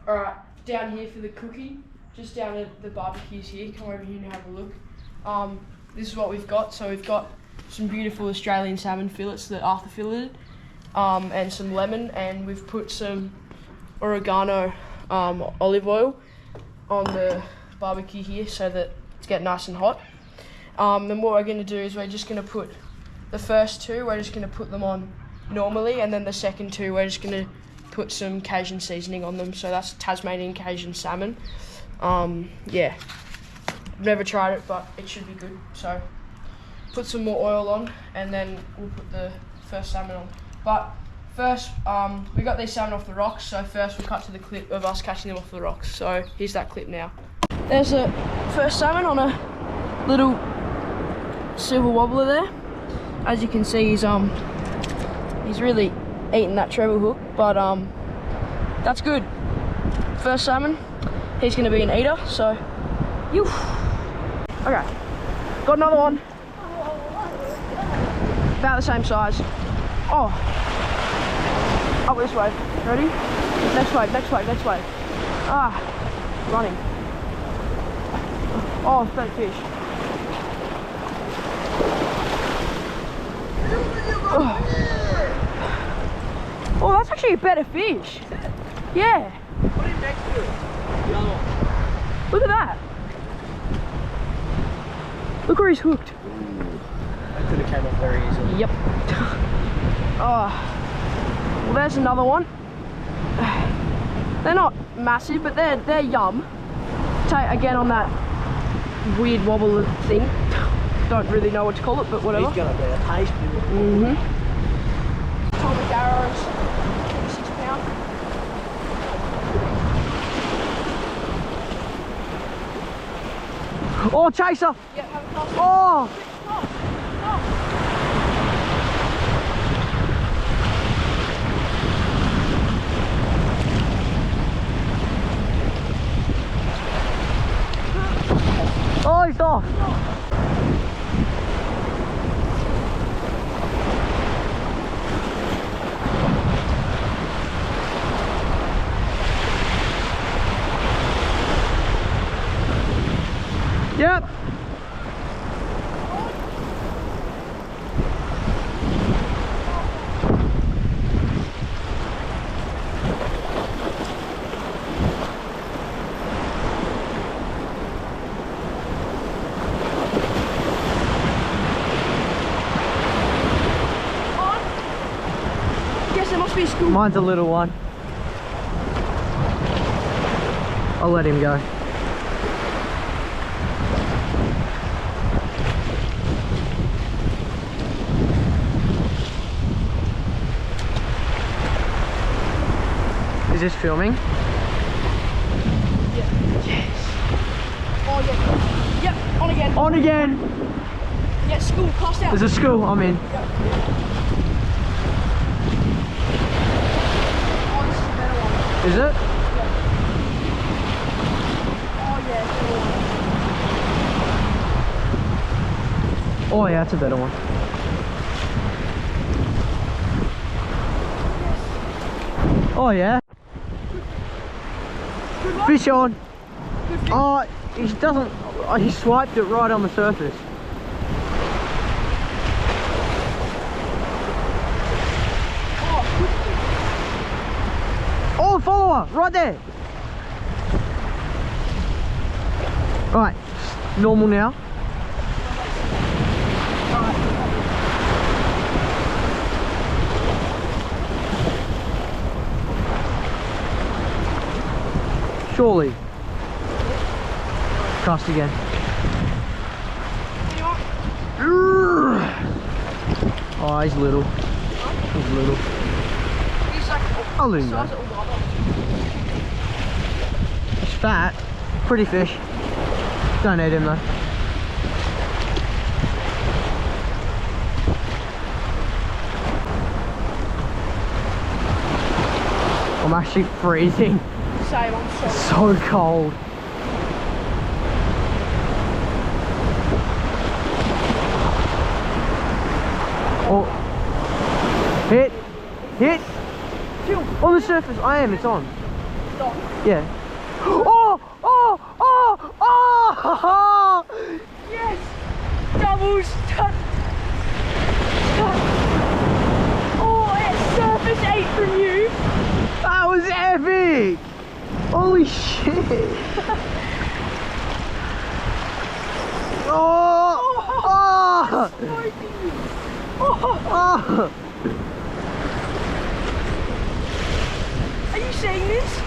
Alright, down here for the cooking, just down at the barbecues here, come over here and have a look. This is what we've got. So we've got some beautiful Australian salmon fillets that Arthur filleted, and some lemon, and we've put some oregano olive oil on the barbecue here so that it's getting nice and hot. Then what we're going to do is we're just going to put the first two, we're just going to put them on normally, and then the second two we're just going to put some Cajun seasoning on them. So that's Tasmanian Cajun salmon. Yeah, never tried it, but it should be good. So put some more oil on, and then we'll put the first salmon on. But first, we got these salmon off the rocks, so first we'll cut to the clip of us catching them off the rocks. So here's that clip now. There's the first salmon on a little silver wobbler there. As you can see, he's really eating that treble hook, but that's good. First salmon, he's gonna be an eater, so okay, got another one about the same size. Oh, up this way. Ready? Next wave, next wave, next wave. Running. Oh, fat fish. Oh, that's actually a better fish. Yeah. Put him next to it. The other one. Look at that. Look where he's hooked. Ooh. That could have came off very easily. Yep. Oh. Well, there's another one. They're not massive, but they're yum. Again on that weird wobble thing. Don't really know what to call it, but whatever. He's gonna be a taste. Atomic arrows, 6 pound. Oh, chaser! Yeah, have a cast. Oh! Oh, he's off! Yep. Guess there must be a school. Mine's a little one. I'll let him go. Is this filming? Yeah. Yes. Oh yeah. Yep. On again. On again. Yeah. School. Cast out. There's a school. I'm in. Yep. Oh, this is a better one. Is it? Yep. Oh yeah. It's a better one. Oh yeah, that's a better one. Oh yeah. Fish on. Oh, he doesn't. Oh, he swiped it right on the surface. Oh, follower, right there. Right, normal now. Surely. Cast again. Oh, he's little. He's little. He's like I'll leave that. He's fat. Pretty fish. Don't eat him though. I'm actually freezing. Same, I'm so So cold. Oh. Hit. Hit. On the surface. I am. It's on. Stop. Yeah. Oh! Oh! Oh! Oh! Yes! Doubles! Oh, it's surface 8 from you! That was epic! Holy shit! Oh! Oh! Oh! Are you seeing this?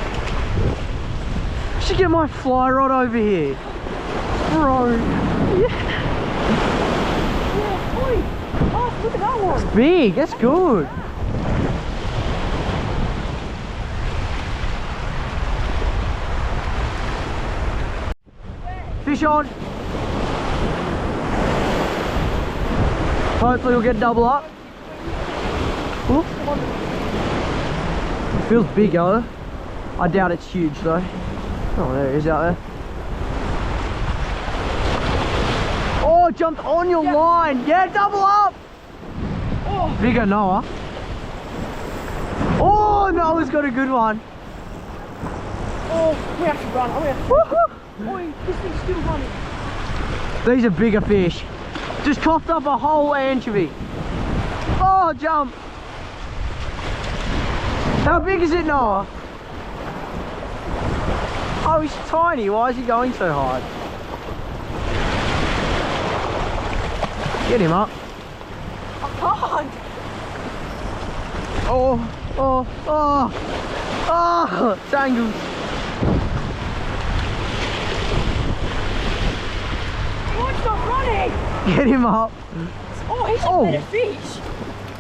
I should get my fly rod over here. Bro. Yeah. Oi! Oh, look at that one! It's big, that's good. Fish on. Hopefully we'll get double up. Ooh. It feels big, though. I doubt it's huge though. Oh, there he is out there. Oh, jumped on your line. Yeah, double up. Oh. Bigger Noah. Oh, Noah's got a good one. Oh, we have to run. Oh, we have to. Oi, this thing's still running. These are bigger fish. Just coughed up a whole anchovy. Oh, jump. How big is it, Noah? Oh, he's tiny. Why is he going so hard? Get him up. I can't. Oh, oh, oh, oh, tangled. Oh, it's not running. Get him up. Oh, he's a better fish.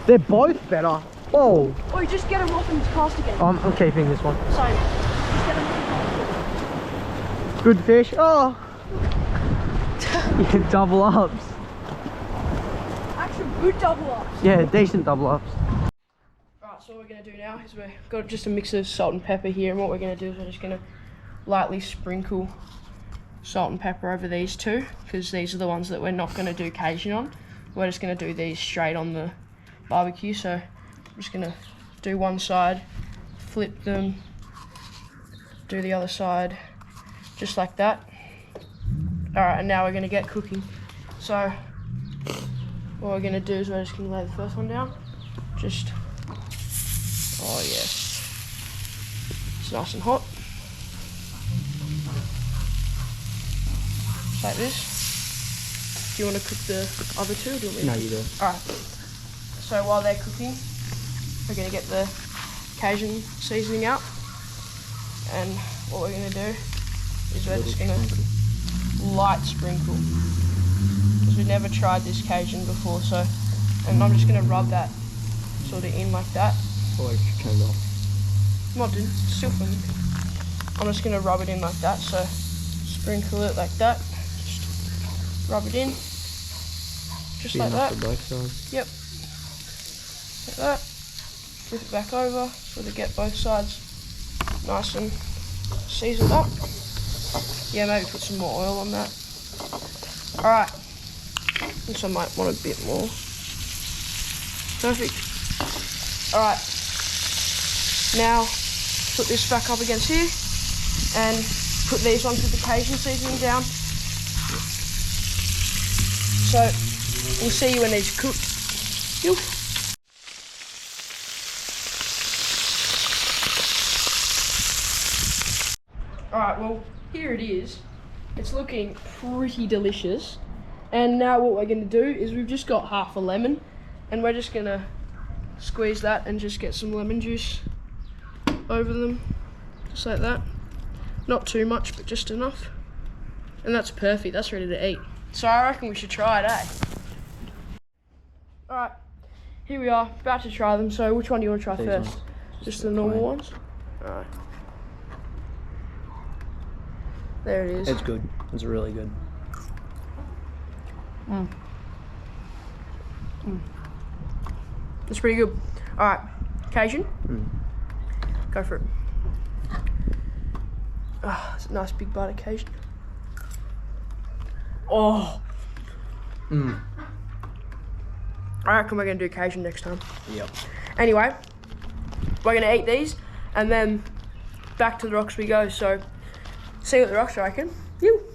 They're both better. Oh. Oh, just get him off and cast again. I'm keeping this one. Same. Just get him off and cast. Good fish. Oh. Yeah, double ups. Actual good double ups. Yeah, decent double ups. Alright, so what we're going to do now is we've got just a mix of salt and pepper here, and what we're going to do is we're just going to lightly sprinkle salt and pepper over these two, because these are the ones that we're not going to do Cajun on. We're just going to do these straight on the barbecue, so I'm just going to do one side, flip them, do the other side, just like that. Alright, and now we're going to get cooking. So what we're going to do is we're just going to lay the first one down. Just, oh yes, it's nice and hot. Just like this. Do you want to cook the other two, or do you want me to? No, you do. Alright, so while they're cooking, we're going to get the Cajun seasoning out. And what we're going to do is we're just going to light sprinkle, because we've never tried this Cajun before, so, and I'm just going to rub that sort of in like that. Oh, it turned off. Not doing, still filming. I'm just going to rub it in like that, so sprinkle it like that, just rub it in, just like that. For both sides. Yep, like that. Flip it back over so to get both sides nice and seasoned up. Yeah, maybe put some more oil on that. Alright, this I might want a bit more. Perfect. Alright, now put this back up against here and put these ones with the Cajun seasoning down. So we'll see you when these are cooked. Yo. Alright, well, here it is. It's looking pretty delicious. And now what we're going to do is we've just got half a lemon, and we're just going to squeeze that and just get some lemon juice over them, just like that. Not too much, but just enough. And that's perfect, that's ready to eat. So I reckon we should try it, eh? Alright, here we are, about to try them. So which one do you want to try first? Just the normal ones? Alright. There it is. It's good. It's really good. It's pretty good. Alright, Cajun. Go for it. Ah, it's a nice big bite of Cajun. Oh. Mm. I reckon we're gonna do Cajun next time. Yep. Anyway, we're gonna eat these and then back to the rocks we go. So, see what the rocks are, I reckon. You.